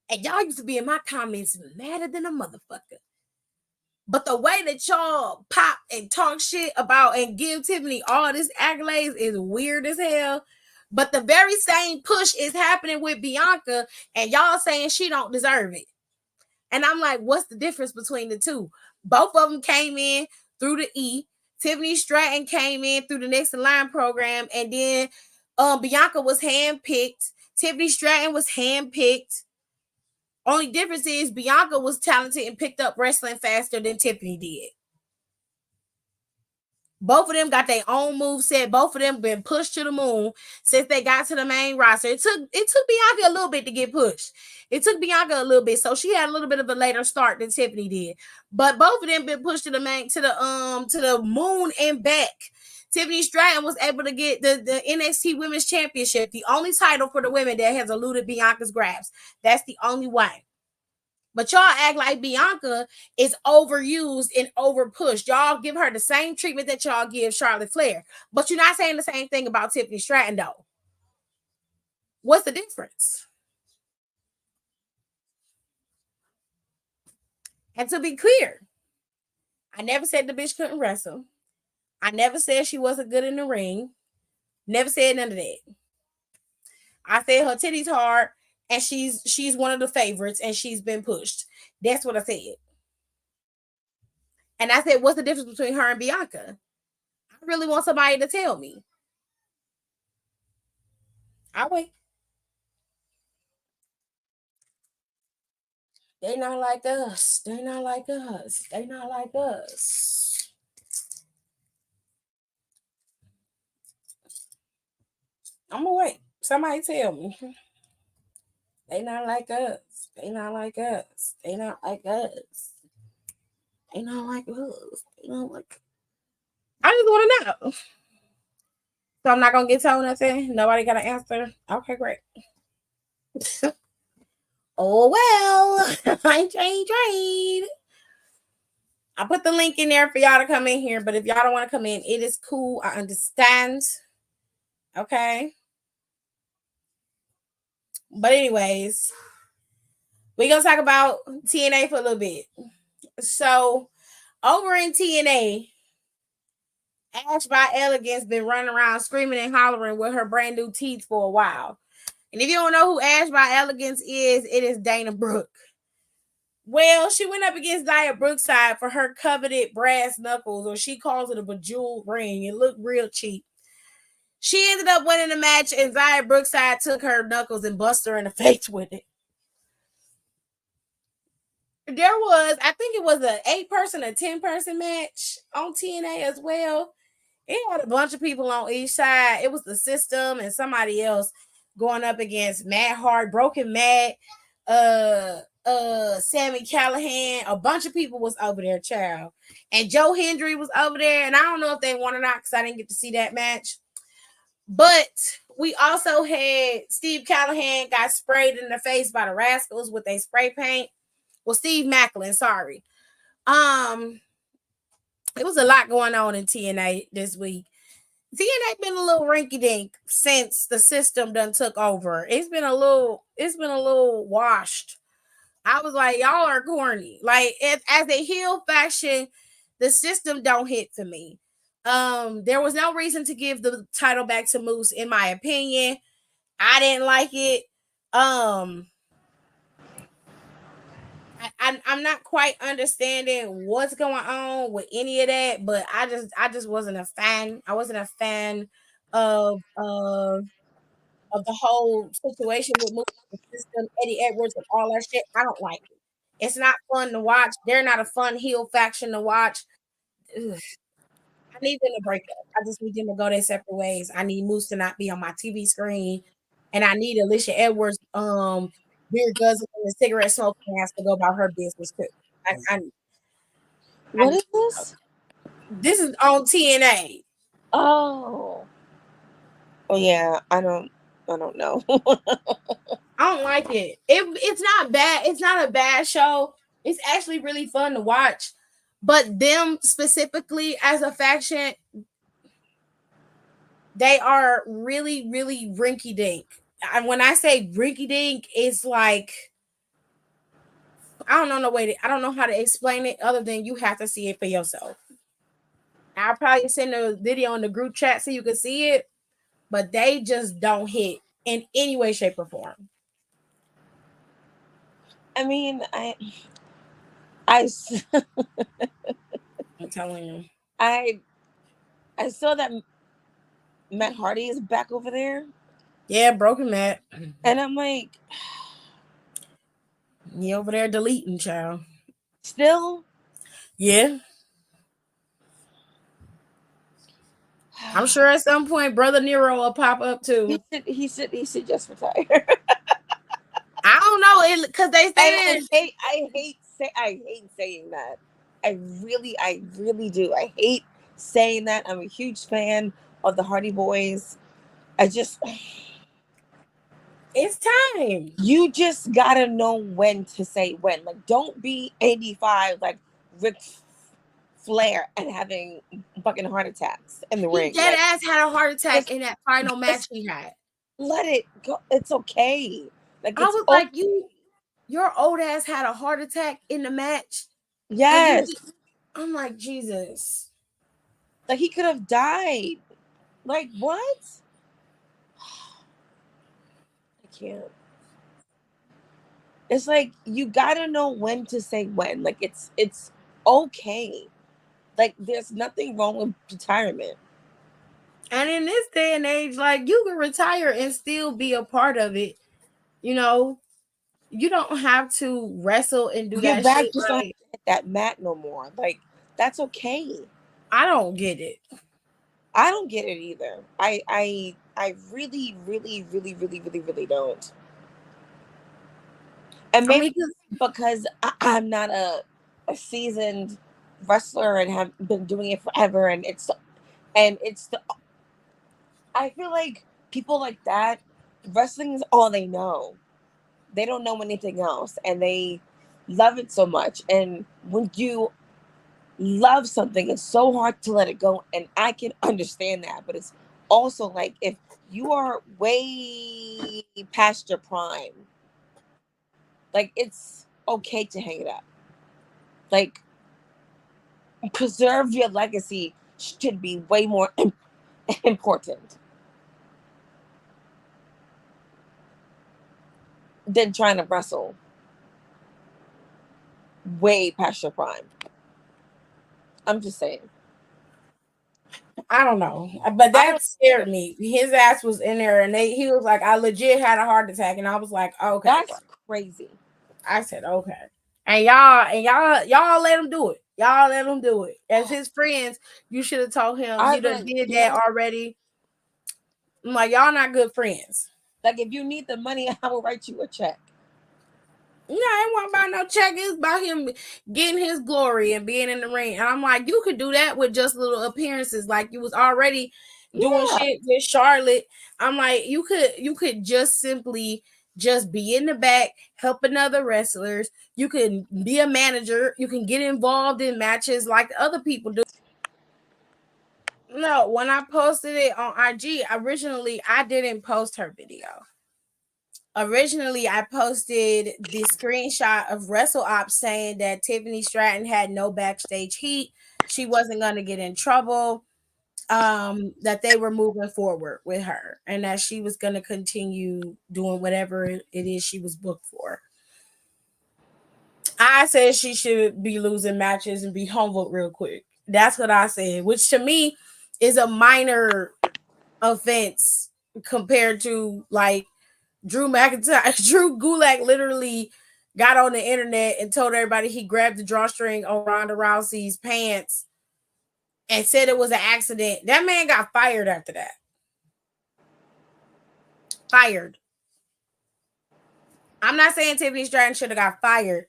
And y'all used to be in my comments madder than a motherfucker. But the way that y'all pop and talk shit about and give Tiffany all this accolades is weird as hell. But the very same push is happening with Bianca, and y'all saying she don't deserve it. And I'm like, what's the difference between the two? Both of them came in through the E. Tiffany Stratton came in through the Next in Line program, and then Bianca was handpicked. Tiffany Stratton was handpicked. Only difference is Bianca was talented and picked up wrestling faster than Tiffany did. Both of them got their own moveset. Both of them been pushed to the moon since they got to the main roster. It took Bianca a little bit to get pushed. It took Bianca a little bit, so she had a little bit of a later start than Tiffany did. But both of them been pushed to the moon and back. Tiffany Stratton was able to get the NXT Women's Championship, the only title for the women that has eluded Bianca's grasp. That's the only way. But y'all act like Bianca is overused and overpushed. Y'all give her the same treatment that y'all give Charlotte Flair. But you're not saying the same thing about Tiffany Stratton, though. What's the difference? And to be clear, I never said the bitch couldn't wrestle. I never said she wasn't good in the ring. Never said none of that. I said her titties hard and she's one of the favorites and she's been pushed. That's what I said. And I said, what's the difference between her and Bianca? I really want somebody to tell me. I wait. They not like us. They not like us. They not like us. I'm gonna wait. Somebody tell me. They not like us. They not like us. They not like us. They not like us. They not like. I just want to know. So I'm not gonna get told nothing. Nobody got an answer. Okay, great. Oh well, I trade. I put the link in there for y'all to come in here, but if y'all don't want to come in, it is cool. I understand. Okay. But anyways, we're gonna talk about TNA for a little bit. So over in TNA, Ash by Elegance been running around screaming and hollering with her brand new teeth for a while. And if you don't know who Ash by Elegance is, it is Dana Brooke. Well, she went up against Nia Brookside for her coveted brass knuckles, or she calls it a bejeweled ring. It looked real cheap. She ended up winning the match, and Nia Brookside took her knuckles and busted her in the face with it. There was, I think it was an 8-person or 10-person match on TNA as well. It had a bunch of people on each side. It was the System and somebody else going up against Matt Hart, Broken Matt, Sammy Callahan. A bunch of people was over there, child. And Joe Hendry was over there. And I don't know if they won or not because I didn't get to see that match. But we also had Steve Callahan got sprayed in the face by the Rascals with a spray paint. Well, Steve Macklin, sorry. It was a lot going on in TNA this week. TNA been a little rinky dink since the System done took over. It's been a little washed. I was like, y'all are corny. Like as a heel faction, the System don't hit for me. There was no reason to give the title back to Moose, in my opinion. I didn't like it. I'm not quite understanding what's going on with any of that, but I just wasn't a fan. I wasn't a fan of the whole situation with the System, Eddie Edwards, and all that shit. I don't like it. It's not fun to watch. They're not a fun heel faction to watch. Ugh. I need them to break up. I just need them to go their separate ways. I need Moose to not be on my TV screen, and I need Alicia Edwards, beer guzzling and cigarette smoking ass to go about her business too. What is this? This is on TNA. Oh yeah, I don't know. I don't like it. It's not bad. It's not a bad show. It's actually really fun to watch. But them specifically as a faction, they are really, really rinky dink. And when I say rinky dink, it's like I don't know how to explain it other than you have to see it for yourself. I'll probably send a video in the group chat so you can see it, but they just don't hit in any way, shape, or form. I mean, I'm telling you. I saw that Matt Hardy is back over there. Yeah, Broken Matt. And I'm like, he over there deleting, child. Still? Yeah. I'm sure at some point Brother Nero will pop up too. He should just retire. I don't know, because they say I hate saying that. I really do. I hate saying that. I'm a huge fan of the Hardy Boys. It's time. You just gotta know when to say when. Like, don't be 85 like Ric Flair and having fucking heart attacks in the He ring. dead Like, ass had a heart attack just, in that final match just he had. let it go. It's okay. Like, I it's was okay. like, your old ass had a heart attack in the match, and Yes. I'm like, Jesus. Like, he could have died. Like, what? I can't. It's like you gotta know when to say when. Like, it's okay. Like, there's nothing wrong with retirement. And in this day and age, like you can retire and still be a part of it. You know, you don't have to wrestle and do Your that back shit. just don't have Like, to hit that mat no more. Like, that's okay. I don't get it. I don't get it either. I really, really, really, really, really, really don't. And I maybe mean, 'cause because I'm not a seasoned wrestler and have been doing it forever, and it's the I feel like people like that, wrestling is all they know. They don't know anything else, and they love it so much. And when you love something, it's so hard to let it go, and I can understand that. But it's also like if you are way past your prime, like it's okay to hang it up. Like, preserve your legacy should be way more important than trying to wrestle way past your prime. I'm just saying. I don't know, but I that don't scared either. me. His ass was in there, and he was like, "I legit had a heart attack," and I was like, "Okay, bro." That's crazy. I said, "Okay," and y'all let him do it. Y'all let him do it. As his friends, you should have told him you I'd be done like, did you that know, already. I'm like, y'all not good friends. like if you need the money, I will write you a check. No, it wasn't about no check. It's about him getting his glory and being in the ring. And I'm like, you could do that with just little appearances. Like you was already doing Yeah, shit with Charlotte. I'm like, you could just simply just be in the back, helping other wrestlers. You can be a manager. You can get involved in matches like other people do. No, when I posted it on IG, originally I didn't post her video. Originally, I posted the screenshot of Wrestle Ops saying that Tiffany Stratton had no backstage heat. She wasn't going to get in trouble. That they were moving forward with her and that she was going to continue doing whatever it is she was booked for. I said she should be losing matches and be humbled real quick. That's what I said, which to me is a minor offense compared to like Drew McIntyre. Drew Gulak literally got on the internet and told everybody he grabbed the drawstring on Ronda Rousey's pants and said it was an accident. That man got fired after that. Fired. I'm not saying Tiffany Stratton should have got fired.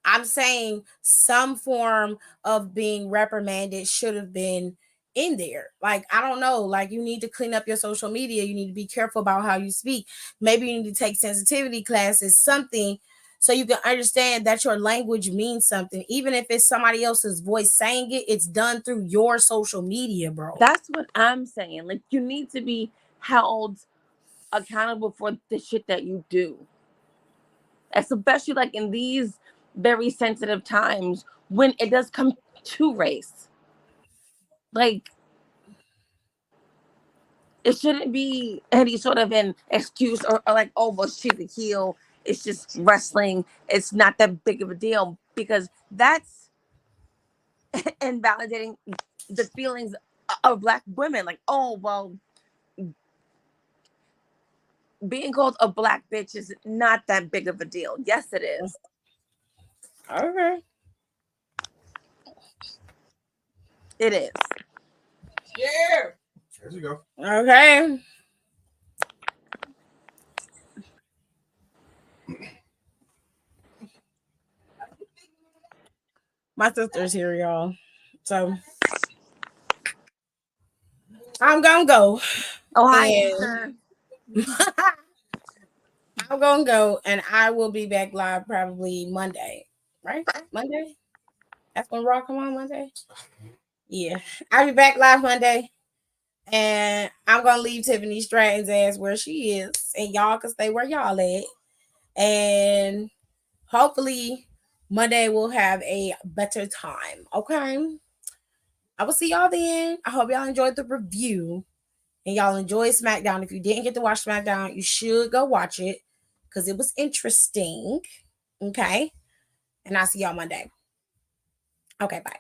I'm saying some form of being reprimanded should have been in there. Like, I don't know. Like, you need to clean up your social media. You need to be careful about how you speak. Maybe you need to take sensitivity classes, something, so you can understand that your language means something. Even if it's somebody else's voice saying it, it's done through your social media, bro. that's what I'm saying. Like, you need to be held accountable for the shit that you do, especially like in these very sensitive times when it does come to race. Like, it shouldn't be any sort of an excuse or like, oh, well, she's a heel. It's just wrestling. It's not that big of a deal, because that's invalidating the feelings of Black women. Like, oh, well, being called a Black bitch is not that big of a deal. Yes, it is. Okay. It is. Yeah. There you go. Okay. My sister's here, y'all. So I'm gonna go. Oh, hi, And sister. I'm gonna go, and I will be back live probably Monday. Right? Monday. That's when Raw come on Monday. Yeah, I'll be back live Monday, and I'm gonna leave Tiffany Stratton's ass where she is, and y'all can stay where y'all at. And hopefully Monday we'll have a better time. Okay. I will see y'all then. I hope y'all enjoyed the review and y'all enjoyed Smackdown. If you didn't get to watch Smackdown, you should go watch it because it was interesting. Okay. And I'll see y'all Monday. Okay, bye.